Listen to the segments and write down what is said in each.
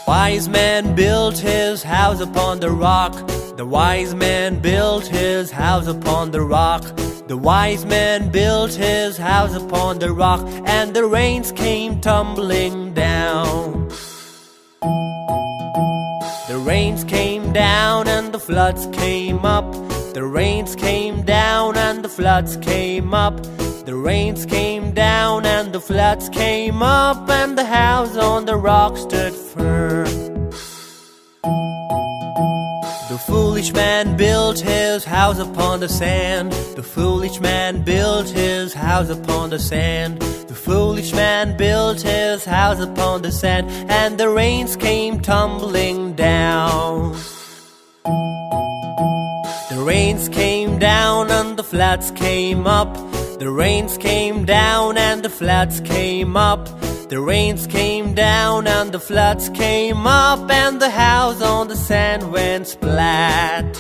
Wise man built his house upon the rock. The wise man built his house upon the rock. The wise man built his house upon the rock, and the rains came tumbling down. The rains came down and the floods came up. The rains came down and the floods came up. The rains came down and the floods came up, and the house on the rock stood firm. The foolish man built his house upon the sand. The foolish man built his house upon the sand. The foolish man built his house upon the sand, and the rains came tumbling down. The rains came down and the floods came up. The rains came down and the floods came up. The rains came down and the floods came up, and the house on the sand went splat.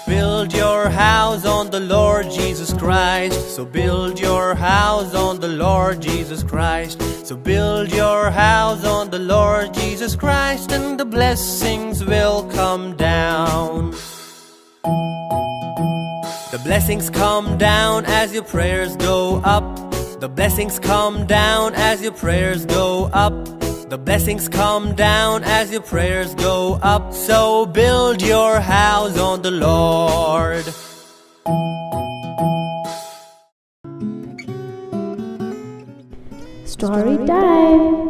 Build your house on the Lord Jesus Christ. So build your house on the Lord Jesus Christ. So build your house on the Lord Jesus Christ, and the blessings will come down. The blessings come down as your prayers go up. The blessings come down as your prayers go up. The blessings come down as your prayers go up. So build your house on the Lord. Story time.